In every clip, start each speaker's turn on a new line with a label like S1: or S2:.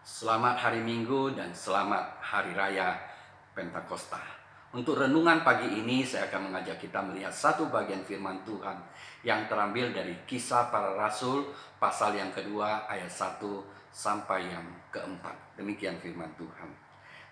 S1: Selamat hari Minggu dan selamat Hari Raya Pentakosta. Untuk renungan pagi ini saya akan mengajak kita melihat satu bagian firman Tuhan yang terambil dari Kisah Para Rasul pasal yang kedua ayat 1 sampai yang keempat. Demikian firman Tuhan.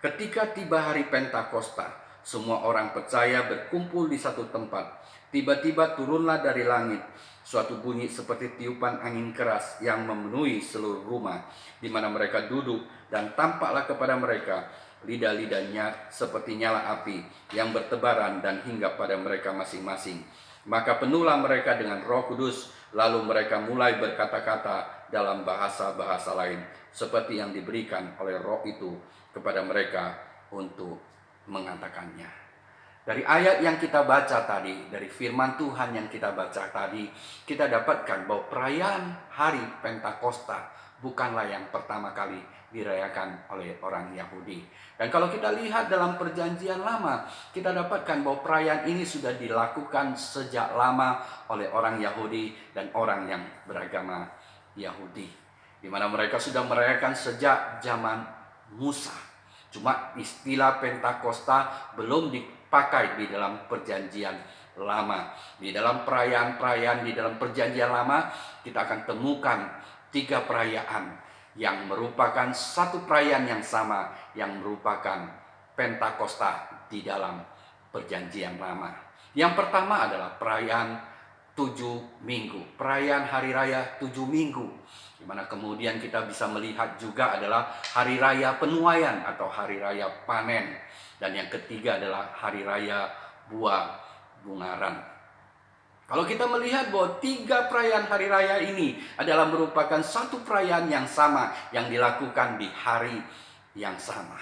S1: Ketika tiba hari Pentakosta, semua orang percaya berkumpul di satu tempat. Tiba-tiba turunlah dari langit suatu bunyi seperti tiupan angin keras yang memenuhi seluruh rumah di mana mereka duduk, dan tampaklah kepada mereka lidah-lidahnya seperti nyala api yang bertebaran dan hinggap pada mereka masing-masing. Maka penuhlah mereka dengan Roh Kudus, lalu mereka mulai berkata-kata dalam bahasa-bahasa lain seperti yang diberikan oleh Roh itu kepada mereka untuk mengatakannya. Dari ayat yang kita baca tadi, dari firman Tuhan yang kita baca tadi, kita dapatkan bahwa perayaan hari Pentakosta bukanlah yang pertama kali dirayakan oleh orang Yahudi. Dan kalau kita lihat dalam perjanjian lama, kita dapatkan bahwa perayaan ini sudah dilakukan sejak lama oleh orang Yahudi dan orang yang beragama Yahudi, di mana mereka sudah merayakan sejak zaman Musa. Cuma istilah Pentakosta belum dipakai di dalam perjanjian lama. Di dalam perayaan-perayaan di dalam perjanjian lama, kita akan temukan 3 perayaan yang merupakan satu perayaan yang sama, yang merupakan Pentakosta di dalam perjanjian lama. Yang pertama adalah perayaan 7 minggu, perayaan hari raya 7 minggu, di mana kemudian kita bisa melihat juga adalah hari raya penuaian atau hari raya panen. Dan yang ketiga adalah hari raya buah bungaran. Kalau kita melihat bahwa 3 perayaan hari raya ini adalah merupakan satu perayaan yang sama yang dilakukan di hari yang sama.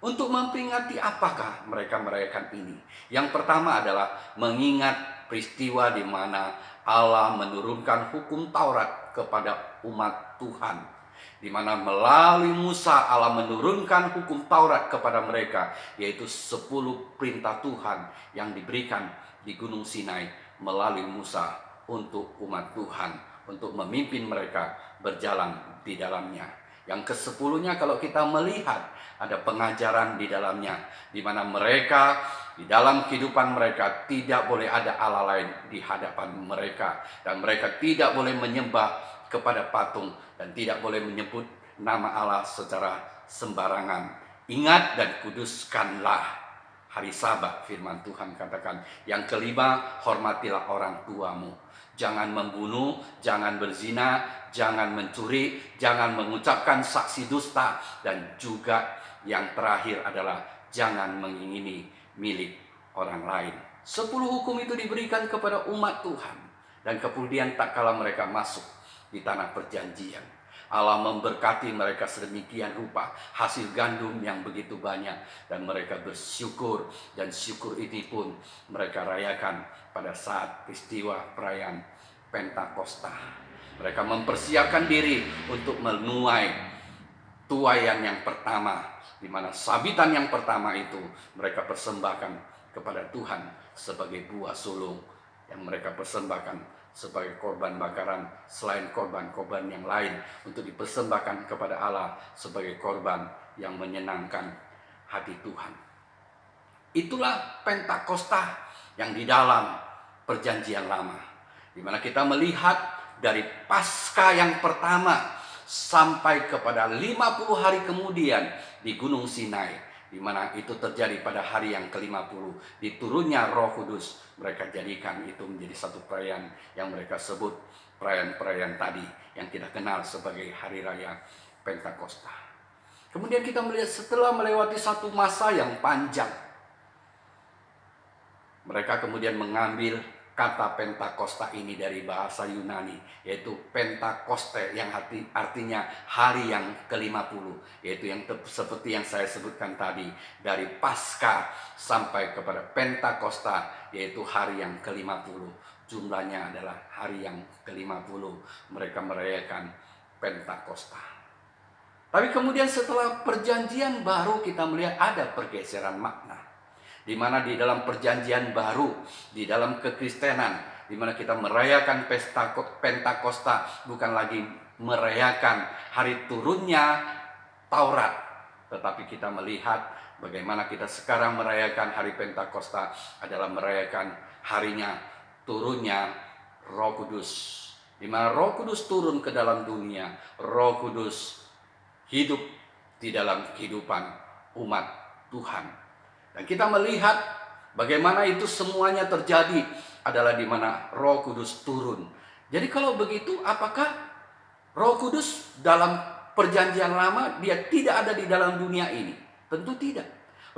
S1: Untuk memperingati apakah mereka merayakan ini? Yang pertama adalah mengingat peristiwa di mana Allah menurunkan hukum Taurat kepada umat Tuhan, di mana melalui Musa Allah menurunkan hukum Taurat kepada mereka, yaitu 10 perintah Tuhan yang diberikan di Gunung Sinai melalui Musa untuk umat Tuhan, untuk memimpin mereka berjalan di dalamnya. Yang ke-10-nya kalau kita melihat ada pengajaran di dalamnya, di mana mereka di dalam kehidupan mereka tidak boleh ada Allah lain di hadapan mereka, dan mereka tidak boleh menyembah kepada patung dan tidak boleh menyebut nama Allah secara sembarangan. Ingat dan kuduskanlah hari Sabat, firman Tuhan katakan. Yang kelima, hormatilah orang tuamu. Jangan membunuh, jangan berzina, jangan mencuri, jangan mengucapkan saksi dusta, dan juga yang terakhir adalah jangan mengingini milik orang lain. 10 hukum itu diberikan kepada umat Tuhan. Dan kemudian tak kala mereka masuk di tanah perjanjian, Allah memberkati mereka sedemikian rupa, hasil gandum yang begitu banyak, dan mereka bersyukur, dan syukur itu pun mereka rayakan pada saat peristiwa perayaan Pentakosta. Mereka mempersiapkan diri untuk menuai tuaian yang pertama, di mana sabitan yang pertama itu mereka persembahkan kepada Tuhan sebagai buah sulung yang mereka persembahkan sebagai korban bakaran, selain korban-korban yang lain, untuk dipersembahkan kepada Allah sebagai korban yang menyenangkan hati Tuhan. Itulah Pentakosta yang di dalam perjanjian lama, di mana kita melihat dari Paskah yang pertama sampai kepada 50 hari kemudian di Gunung Sinai, di mana itu terjadi pada hari yang ke-50, diturunnya Roh Kudus. Mereka jadikan itu menjadi satu perayaan yang mereka sebut perayaan-perayaan tadi yang kita kenal sebagai hari raya Pentakosta. Kemudian kita melihat setelah melewati satu masa yang panjang, mereka kemudian mengambil kata Pentakosta ini dari bahasa Yunani, yaitu Pentakoste, yang artinya hari yang ke-50, yaitu yang seperti yang saya sebutkan tadi, dari Paskah sampai kepada Pentakosta, yaitu hari yang ke-50. Jumlahnya adalah hari yang ke-50 mereka merayakan Pentakosta. Tapi kemudian setelah perjanjian baru kita melihat ada pergeseran makna, di mana di dalam perjanjian baru, di dalam kekristenan, di mana kita merayakan pesta Pentakosta bukan lagi merayakan hari turunnya Taurat. Tetapi kita melihat bagaimana kita sekarang merayakan hari Pentakosta adalah merayakan harinya turunnya Roh Kudus. Di mana Roh Kudus turun ke dalam dunia, Roh Kudus hidup di dalam kehidupan umat Tuhan. Dan kita melihat bagaimana itu semuanya terjadi adalah di mana Roh Kudus turun. Jadi kalau begitu, apakah Roh Kudus dalam perjanjian lama dia tidak ada di dalam dunia ini? Tentu tidak.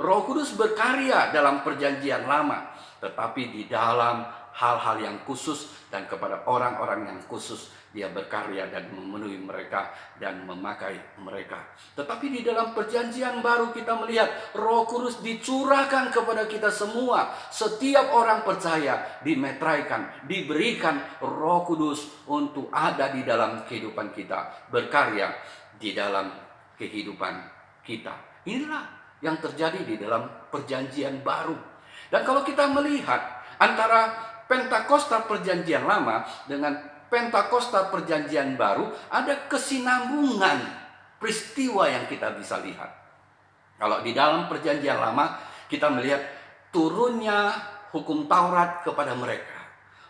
S1: Roh Kudus berkarya dalam perjanjian lama, tetapi di dalam hal-hal yang khusus dan kepada orang-orang yang khusus dia berkarya dan memenuhi mereka dan memakai mereka. Tetapi di dalam perjanjian baru kita melihat Roh Kudus dicurahkan kepada kita semua. Setiap orang percaya dimeteraikan, diberikan Roh Kudus untuk ada di dalam kehidupan kita, berkarya di dalam kehidupan kita. Inilah yang terjadi di dalam perjanjian baru. Dan kalau kita melihat antara Pentakosta perjanjian lama dengan Pentakosta perjanjian baru, ada kesinambungan peristiwa yang kita bisa lihat. Kalau di dalam perjanjian lama kita melihat turunnya hukum Taurat kepada mereka.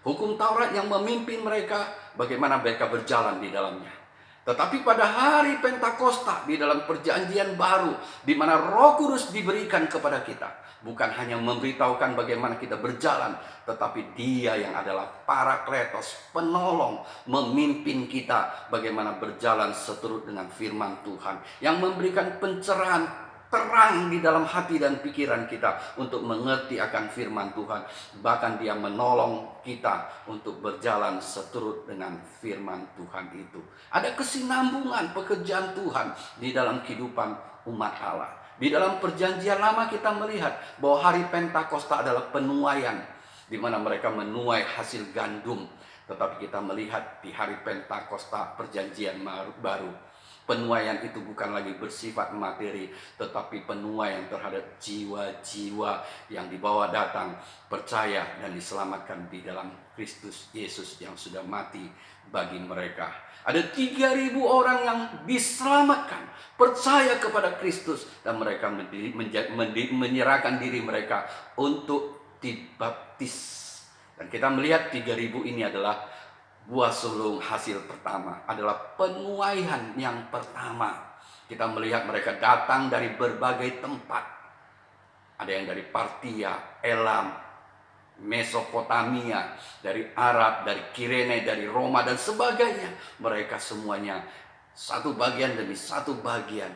S1: Hukum Taurat yang memimpin mereka, bagaimana mereka berjalan di dalamnya. Tetapi pada hari Pentakosta di dalam perjanjian baru, di mana Roh Kudus diberikan kepada kita, bukan hanya memberitahukan bagaimana kita berjalan, tetapi Dia yang adalah Parakletos, penolong, memimpin kita bagaimana berjalan seturut dengan firman Tuhan, yang memberikan pencerahan terang di dalam hati dan pikiran kita untuk mengerti akan firman Tuhan. Bahkan Dia menolong kita untuk berjalan seturut dengan firman Tuhan itu. Ada kesinambungan pekerjaan Tuhan di dalam kehidupan umat Allah. Di dalam perjanjian lama kita melihat bahwa hari Pentakosta adalah penuaian, di mana mereka menuai hasil gandum. Tetapi kita melihat di hari Pentakosta perjanjian baru, penuaian itu bukan lagi bersifat materi, tetapi penuaian terhadap jiwa-jiwa yang dibawa datang, percaya dan diselamatkan di dalam Kristus Yesus yang sudah mati bagi mereka. Ada 3.000 orang yang diselamatkan, percaya kepada Kristus, dan mereka menyerahkan diri mereka untuk dibaptis. Dan kita melihat 3.000 ini adalah buah sulung hasil pertama, adalah penuaian yang pertama. Kita melihat mereka datang dari berbagai tempat. Ada yang dari Partia, Elam, Mesopotamia, dari Arab, dari Kirene, dari Roma dan sebagainya. Mereka semuanya satu bagian demi satu bagian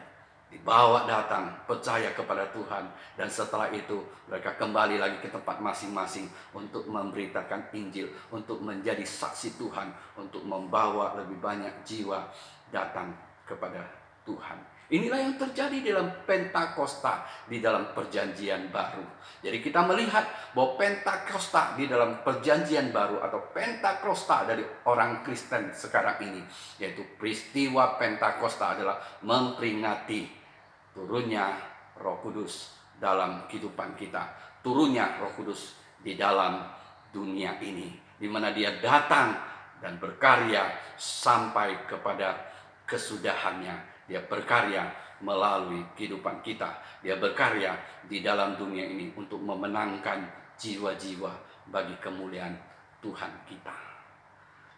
S1: dibawa datang, percaya kepada Tuhan. Dan setelah itu mereka kembali lagi ke tempat masing-masing untuk memberitakan Injil, untuk menjadi saksi Tuhan, untuk membawa lebih banyak jiwa datang kepada Tuhan. Inilah yang terjadi dalam Pentakosta di dalam perjanjian baru. Jadi kita melihat bahwa Pentakosta di dalam perjanjian baru atau Pentakosta dari orang Kristen sekarang ini, yaitu peristiwa Pentakosta adalah memperingati turunnya Roh Kudus dalam kehidupan kita, turunnya Roh Kudus di dalam dunia ini, di mana Dia datang dan berkarya sampai kepada kesudahannya. Dia berkarya melalui kehidupan kita. Dia berkarya di dalam dunia ini untuk memenangkan jiwa-jiwa bagi kemuliaan Tuhan kita.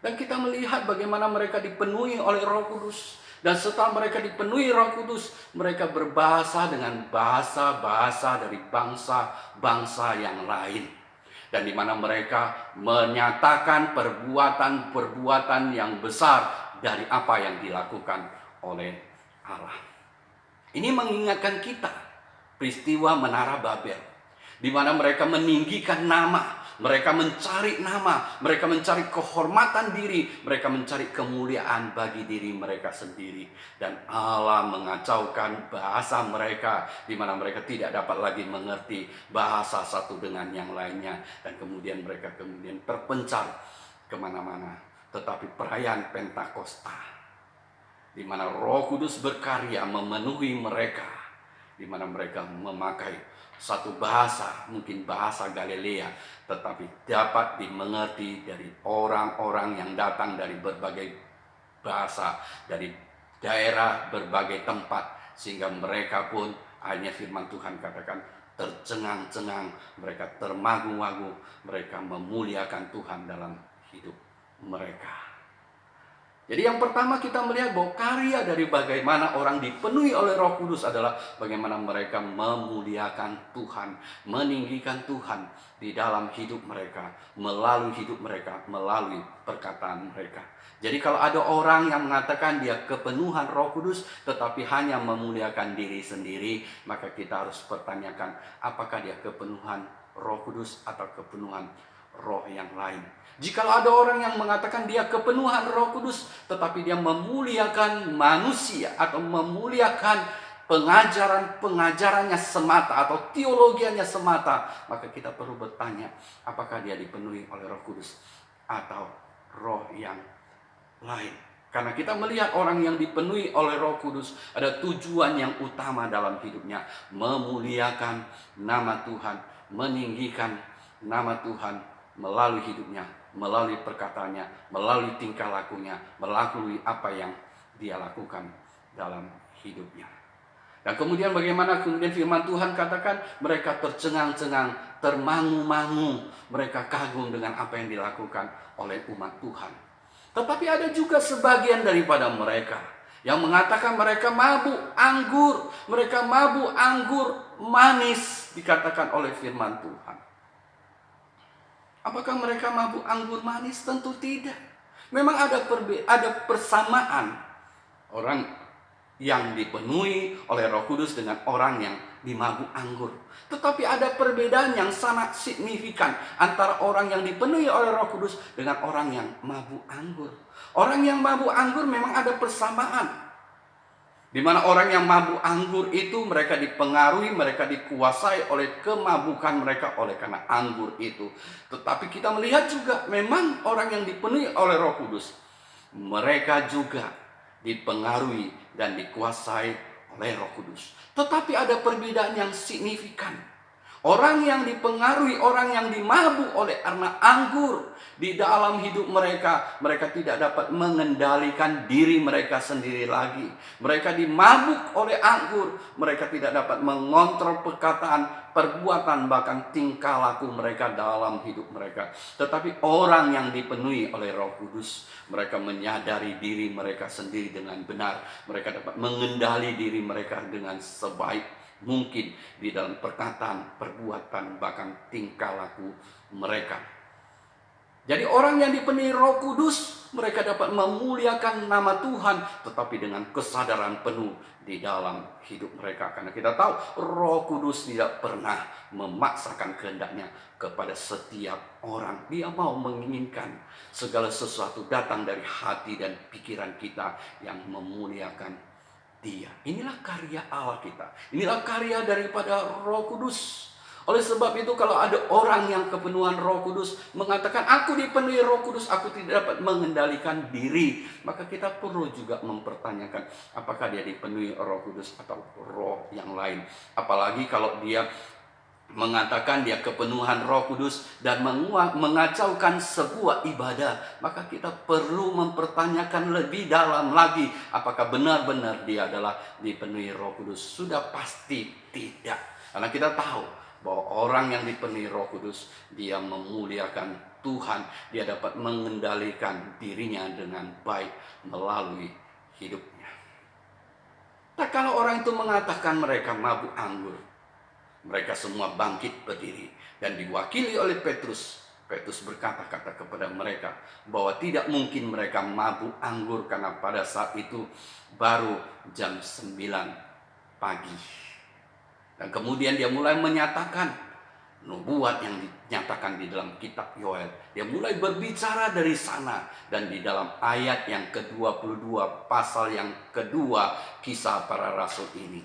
S1: Dan kita melihat bagaimana mereka dipenuhi oleh Roh Kudus. Dan setelah mereka dipenuhi Roh Kudus, mereka berbahasa dengan bahasa-bahasa dari bangsa-bangsa yang lain. Dan di mana mereka menyatakan perbuatan-perbuatan yang besar dari apa yang dilakukan oleh Allah. Ini mengingatkan kita peristiwa Menara Babel, di mana mereka meninggikan nama, mereka mencari nama, mereka mencari kehormatan diri, mereka mencari kemuliaan bagi diri mereka sendiri. Dan Allah mengacaukan bahasa mereka, di mana mereka tidak dapat lagi mengerti bahasa satu dengan yang lainnya. Dan kemudian mereka terpencar kemana-mana. Tetapi perayaan Pentakosta, di mana Roh Kudus berkarya memenuhi mereka, di mana mereka memakai satu bahasa, mungkin bahasa Galilea, tetapi dapat dimengerti dari orang-orang yang datang dari berbagai bahasa, dari daerah berbagai tempat, sehingga mereka pun akhirnya firman Tuhan katakan tercengang-cengang, mereka termagu-magu, mereka memuliakan Tuhan dalam hidup mereka. Jadi yang pertama kita melihat bahwa karya dari bagaimana orang dipenuhi oleh Roh Kudus adalah bagaimana mereka memuliakan Tuhan, meninggikan Tuhan di dalam hidup mereka, melalui perkataan mereka. Jadi kalau ada orang yang mengatakan dia kepenuhan Roh Kudus tetapi hanya memuliakan diri sendiri, maka kita harus pertanyakan apakah dia kepenuhan Roh Kudus atau kepenuhan roh yang lain. Jikalau ada orang yang mengatakan dia kepenuhan Roh Kudus tetapi dia memuliakan manusia atau memuliakan pengajarannya semata atau teologianya semata, maka kita perlu bertanya apakah dia dipenuhi oleh Roh Kudus atau roh yang lain. Karena kita melihat orang yang dipenuhi oleh Roh Kudus ada tujuan yang utama dalam hidupnya, memuliakan nama Tuhan, meninggikan nama Tuhan melalui hidupnya, melalui perkataannya, melalui tingkah lakunya, melalui apa yang dia lakukan dalam hidupnya. Dan kemudian bagaimana kemudian firman Tuhan katakan mereka tercengang-cengang, termangu-mangu, mereka kagum dengan apa yang dilakukan oleh umat Tuhan. Tetapi ada juga sebagian daripada mereka yang mengatakan mereka mabuk anggur, mereka mabuk anggur manis, dikatakan oleh firman Tuhan. Apakah mereka mabuk anggur manis? Tentu tidak. Memang ada persamaan orang yang dipenuhi oleh Roh Kudus dengan orang yang dimabuk anggur. Tetapi ada perbedaan yang sangat signifikan antara orang yang dipenuhi oleh Roh Kudus dengan orang yang mabuk anggur. Orang yang mabuk anggur memang ada persamaan. Di mana orang yang mabuk anggur itu mereka dipengaruhi, mereka dikuasai oleh kemabukan mereka oleh karena anggur itu. Tetapi kita melihat juga memang orang yang dipenuhi oleh Roh Kudus, mereka juga dipengaruhi dan dikuasai oleh Roh Kudus. Tetapi ada perbedaan yang signifikan. Orang yang dipengaruhi, orang yang dimabuk oleh karena anggur di dalam hidup mereka, mereka tidak dapat mengendalikan diri mereka sendiri lagi. Mereka dimabuk oleh anggur, mereka tidak dapat mengontrol perkataan, perbuatan, bahkan tingkah laku mereka dalam hidup mereka. Tetapi orang yang dipenuhi oleh Roh Kudus, mereka menyadari diri mereka sendiri dengan benar. Mereka dapat mengendali diri mereka dengan sebaik mungkin di dalam perkataan, perbuatan, bahkan tingkah laku mereka. Jadi orang yang dipenuhi Roh Kudus, mereka dapat memuliakan nama Tuhan, tetapi dengan kesadaran penuh di dalam hidup mereka. Karena kita tahu Roh Kudus tidak pernah memaksakan kehendaknya kepada setiap orang. Dia mau menginginkan segala sesuatu datang dari hati dan pikiran kita yang memuliakan Dia. Inilah karya Allah kita. Inilah karya daripada Roh Kudus. Oleh sebab itu kalau ada orang yang kepenuhan Roh Kudus mengatakan aku dipenuhi Roh Kudus, aku tidak dapat mengendalikan diri, maka kita perlu juga mempertanyakan apakah dia dipenuhi Roh Kudus atau roh yang lain. Apalagi kalau dia mengatakan dia kepenuhan Roh Kudus dan mengacaukan sebuah ibadah, maka kita perlu mempertanyakan lebih dalam lagi apakah benar-benar dia adalah dipenuhi Roh Kudus. Sudah pasti tidak, karena kita tahu bahwa orang yang dipenuhi Roh Kudus dia memuliakan Tuhan, dia dapat mengendalikan dirinya dengan baik melalui hidupnya. Nah, kalau orang itu mengatakan mereka mabuk anggur, mereka semua bangkit berdiri dan diwakili oleh Petrus. Petrus berkata-kata kepada mereka bahwa tidak mungkin mereka mabuk anggur karena pada saat itu baru jam 9 pagi. Dan kemudian dia mulai menyatakan nubuat yang dinyatakan di dalam kitab Yoel. Dia mulai berbicara dari sana, dan di dalam ayat yang ke-22 pasal yang kedua Kisah Para Rasul ini,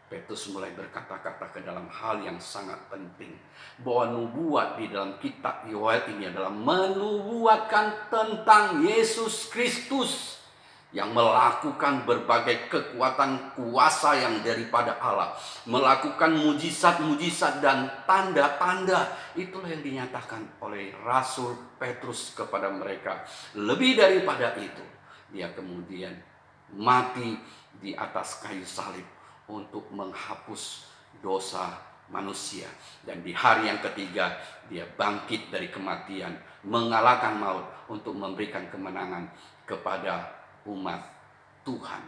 S1: Petrus mulai berkata-kata ke dalam hal yang sangat penting, bahwa nubuat di dalam kitab Yoel ini adalah menubuatkan tentang Yesus Kristus yang melakukan berbagai kekuatan kuasa yang daripada Allah, melakukan mujizat-mujizat dan tanda-tanda. Itulah yang dinyatakan oleh Rasul Petrus kepada mereka. Lebih daripada itu, dia kemudian mati di atas kayu salib untuk menghapus dosa manusia. Dan di hari yang ketiga dia bangkit dari kematian, mengalahkan maut untuk memberikan kemenangan kepada umat Tuhan.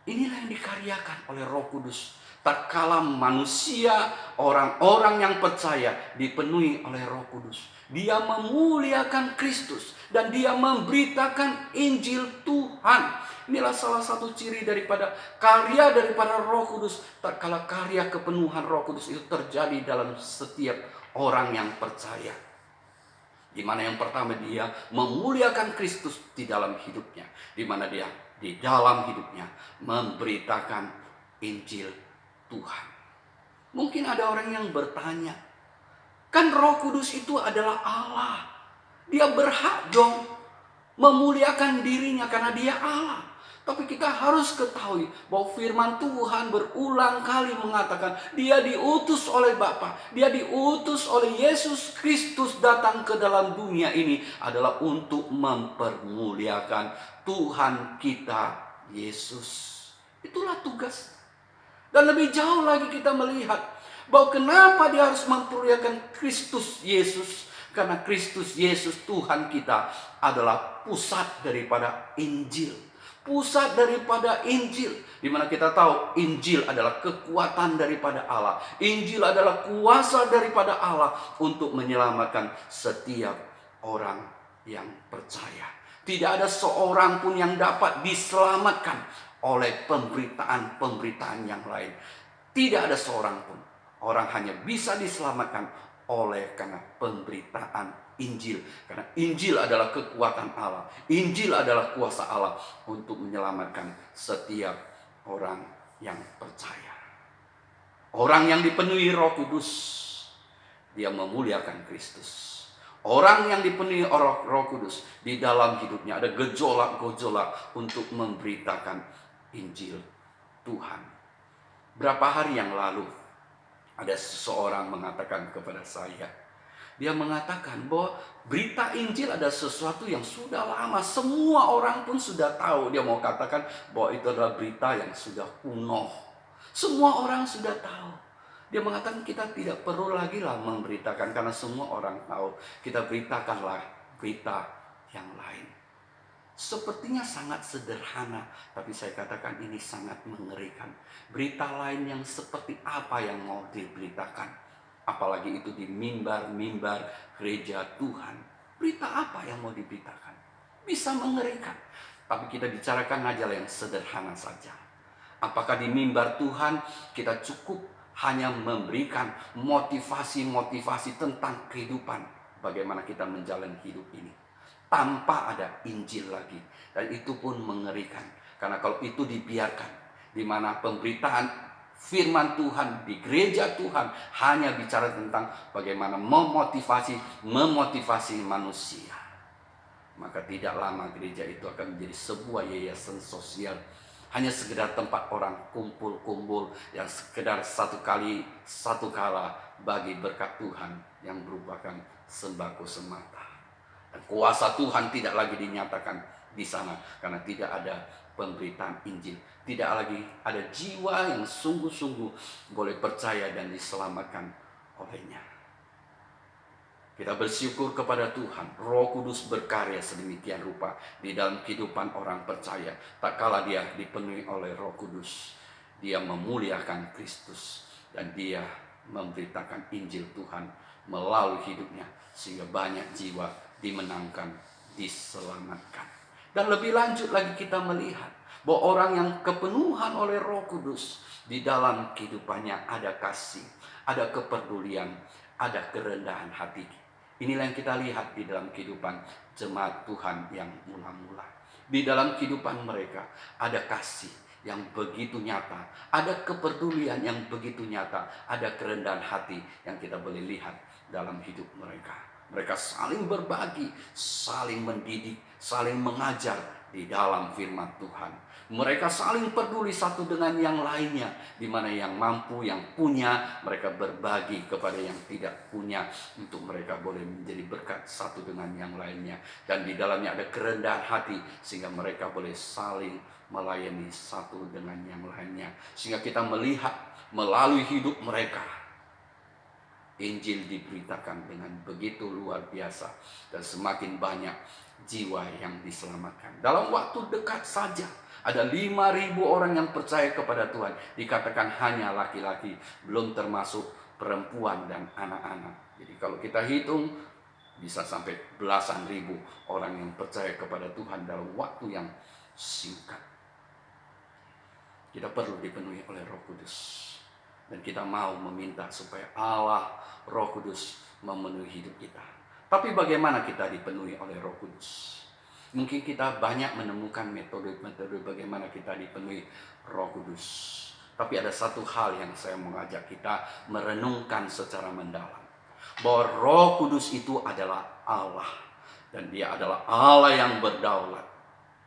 S1: Inilah yang dikaryakan oleh Roh Kudus. Tatkala manusia, orang-orang yang percaya dipenuhi oleh Roh Kudus, dia memuliakan Kristus dan dia memberitakan Injil Tuhan. Inilah salah satu ciri daripada karya daripada Roh Kudus. Tatkala karya kepenuhan Roh Kudus itu terjadi dalam setiap orang yang percaya, di mana yang pertama dia memuliakan Kristus di dalam hidupnya, di mana dia di dalam hidupnya memberitakan Injil Tuhan. Mungkin ada orang yang bertanya, kan Roh Kudus itu adalah Allah, dia berhak dong memuliakan dirinya karena dia Allah. Tapi kita harus ketahui bahwa firman Tuhan berulang kali mengatakan dia diutus oleh Bapa, dia diutus oleh Yesus Kristus datang ke dalam dunia ini adalah untuk mempermuliakan Tuhan kita Yesus. Itulah tugas. Dan lebih jauh lagi kita melihat bahwa kenapa dia harus mempermuliakan Kristus Yesus. Karena Kristus Yesus Tuhan kita adalah pusat daripada Injil. Pusat daripada Injil, di mana kita tahu Injil adalah kekuatan daripada Allah. Injil adalah kuasa daripada Allah untuk menyelamatkan setiap orang yang percaya. Tidak ada seorang pun yang dapat diselamatkan oleh pemberitaan-pemberitaan yang lain. Tidak ada seorang pun. Orang hanya bisa diselamatkan oleh karena pemberitaan Injil. Karena Injil adalah kekuatan Allah. Injil adalah kuasa Allah untuk menyelamatkan setiap orang yang percaya. Orang yang dipenuhi Roh Kudus, dia memuliakan Kristus. Orang yang dipenuhi Roh Kudus, di dalam hidupnya ada gejolak-gejolak untuk memberitakan Injil Tuhan. Berapa hari yang lalu ada seseorang mengatakan kepada saya, dia mengatakan bahwa berita Injil ada sesuatu yang sudah lama, semua orang pun sudah tahu. Dia mau katakan bahwa itu adalah berita yang sudah kuno, semua orang sudah tahu. Dia mengatakan kita tidak perlu lagi lah memberitakan karena semua orang tahu. Kita beritakanlah berita yang lain. Sepertinya sangat sederhana, tapi saya katakan ini sangat mengerikan. Berita lain yang seperti apa yang mau diberitakan? Apalagi itu di mimbar-mimbar gereja Tuhan. Berita apa yang mau diberitakan? Bisa mengerikan. Tapi kita bicarakan aja yang sederhana saja. Apakah di mimbar Tuhan kita cukup hanya memberikan motivasi-motivasi tentang kehidupan, bagaimana kita menjalani hidup ini, tanpa ada Injil lagi? Dan itu pun mengerikan. Karena kalau itu dibiarkan, di mana pemberitaan firman Tuhan di gereja Tuhan hanya bicara tentang bagaimana memotivasi manusia, maka tidak lama gereja itu akan menjadi sebuah yayasan sosial, hanya sekedar tempat orang kumpul-kumpul yang sekedar satu kala bagi berkat Tuhan yang merupakan sembako semata. Dan kuasa Tuhan tidak lagi dinyatakan di sana karena tidak ada pemberitaan Injil. Tidak lagi ada jiwa yang sungguh-sungguh boleh percaya dan diselamatkan olehnya. Kita bersyukur kepada Tuhan, Roh Kudus berkarya sedemikian rupa di dalam kehidupan orang percaya. Tak kala dia dipenuhi oleh Roh Kudus, dia memuliakan Kristus dan dia memberitakan Injil Tuhan melalui hidupnya sehingga banyak jiwa dimenangkan, diselamatkan. Dan lebih lanjut lagi kita melihat bahwa orang yang kepenuhan oleh Roh Kudus di dalam kehidupannya ada kasih, ada kepedulian, ada kerendahan hati. Inilah yang kita lihat di dalam kehidupan jemaat Tuhan yang mula-mula. Di dalam kehidupan mereka ada kasih yang begitu nyata, ada kepedulian yang begitu nyata, ada kerendahan hati yang kita boleh lihat dalam hidup mereka. Mereka saling berbagi, saling mendidik, saling mengajar di dalam firman Tuhan. Mereka saling peduli satu dengan yang lainnya, di mana yang mampu, yang punya, mereka berbagi kepada yang tidak punya, untuk mereka boleh menjadi berkat satu dengan yang lainnya. Dan di dalamnya ada kerendahan hati, sehingga mereka boleh saling melayani satu dengan yang lainnya. Sehingga kita melihat melalui hidup mereka, Injil diberitakan dengan begitu luar biasa, dan semakin banyak jiwa yang diselamatkan. Dalam waktu dekat saja ada 5.000 orang yang percaya kepada Tuhan. Dikatakan hanya laki-laki, belum termasuk perempuan dan anak-anak. Jadi kalau kita hitung, bisa sampai belasan ribu orang yang percaya kepada Tuhan dalam waktu yang singkat. Kita perlu dipenuhi oleh Roh Kudus. Dan kita mau meminta supaya Allah, Roh Kudus, memenuhi hidup kita. Tapi bagaimana kita dipenuhi oleh Roh Kudus? Mungkin kita banyak menemukan metode-metode bagaimana kita dipenuhi Roh Kudus. Tapi ada satu hal yang saya mengajak kita merenungkan secara mendalam. Bahwa Roh Kudus itu adalah Allah. Dan dia adalah Allah yang berdaulat.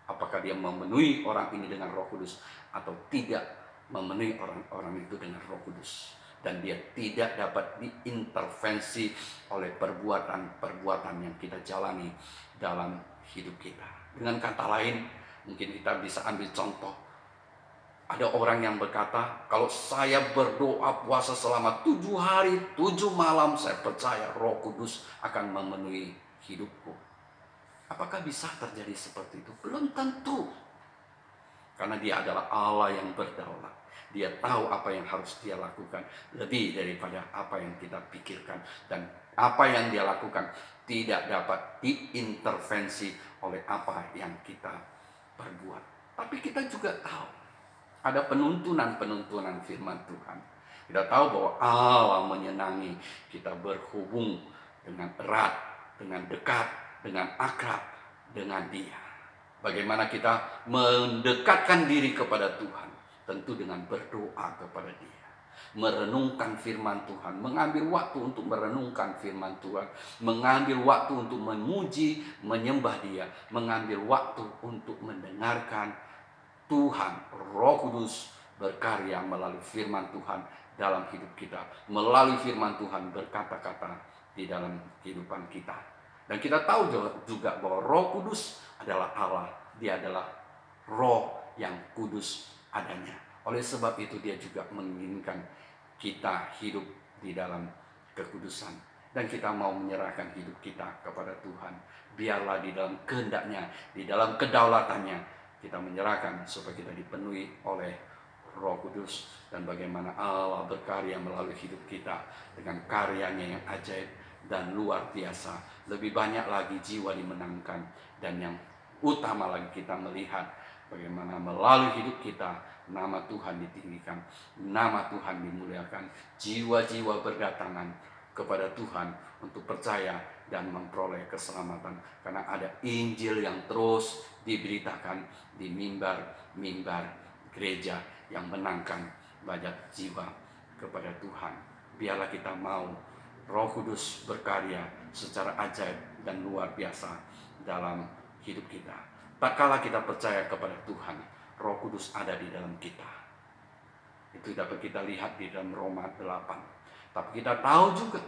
S1: Apakah dia memenuhi orang ini dengan Roh Kudus atau tidak memenuhi orang-orang itu dengan Roh Kudus. Dan dia tidak dapat diintervensi oleh perbuatan-perbuatan yang kita jalani dalam hidup kita. Dengan kata lain, mungkin kita bisa ambil contoh. Ada orang yang berkata, kalau saya berdoa puasa selama 7 hari 7 malam, saya percaya Roh Kudus akan memenuhi hidupku. Apakah bisa terjadi seperti itu? Belum tentu. Karena dia adalah Allah yang berdaulat. Dia tahu apa yang harus dia lakukan lebih daripada apa yang kita pikirkan. Dan apa yang dia lakukan tidak dapat diintervensi oleh apa yang kita perbuat. Tapi kita juga tahu ada penuntunan-penuntunan firman Tuhan. Kita tahu bahwa Allah menyenangi kita berhubung dengan erat, dengan dekat, dengan akrab dengan Dia. Bagaimana kita mendekatkan diri kepada Tuhan? Tentu dengan berdoa kepada Dia, merenungkan firman Tuhan, mengambil waktu untuk merenungkan firman Tuhan, mengambil waktu untuk memuji, menyembah Dia, mengambil waktu untuk mendengarkan Tuhan, Roh Kudus berkarya melalui firman Tuhan dalam hidup kita, melalui firman Tuhan berkata-kata di dalam kehidupan kita. Dan kita tahu juga bahwa Roh Kudus adalah Allah. Dia adalah Roh yang kudus adanya. Oleh sebab itu dia juga menginginkan kita hidup di dalam kekudusan. Dan kita mau menyerahkan hidup kita kepada Tuhan. Biarlah di dalam kehendaknya, di dalam kedaulatannya, kita menyerahkan supaya kita dipenuhi oleh Roh Kudus. Dan bagaimana Allah berkarya melalui hidup kita dengan karyanya yang ajaib dan luar biasa. Lebih banyak lagi jiwa dimenangkan. Dan yang utama lagi kita melihat bagaimana melalui hidup kita nama Tuhan ditinggikan, nama Tuhan dimuliakan, jiwa-jiwa berdatangan kepada Tuhan untuk percaya dan memperoleh keselamatan. Karena ada Injil yang terus diberitakan di mimbar-mimbar gereja yang menangkan banyak jiwa kepada Tuhan. Biarlah kita mau Roh Kudus berkarya secara ajaib dan luar biasa dalam hidup kita. Tak kala kita percaya kepada Tuhan, Roh Kudus ada di dalam kita. Itu dapat kita lihat di dalam Roma 8. Tapi kita tahu juga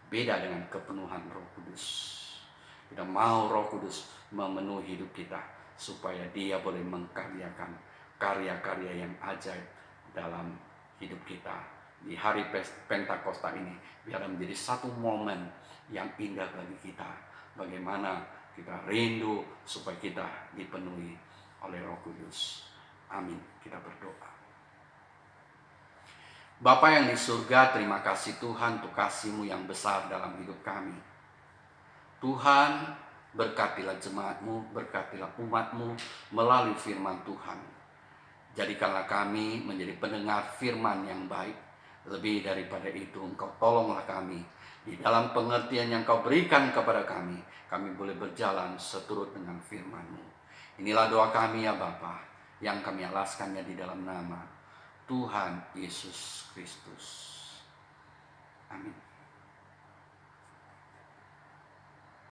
S1: beda dengan kepenuhan Roh Kudus. Kita mau Roh Kudus memenuhi hidup kita supaya Dia boleh mengkaryakan karya-karya yang ajaib dalam hidup kita. Di hari Pentakosta ini biar menjadi satu momen yang indah bagi kita. Bagaimana kita rindu supaya kita dipenuhi oleh Roh Kudus. Amin. Kita berdoa. Bapa yang di surga, terima kasih Tuhan untuk kasih-Mu yang besar dalam hidup kami. Tuhan, berkatilah jemaat-Mu, berkatilah umat-Mu melalui firman Tuhan. Jadikanlah kami menjadi pendengar firman yang baik. Lebih daripada itu, Engkau tolonglah kami di dalam pengertian yang Kau berikan kepada kami boleh berjalan seturut dengan firman-Mu. Inilah doa kami ya Bapa, yang kami alaskannya di dalam nama Tuhan Yesus Kristus. Amin.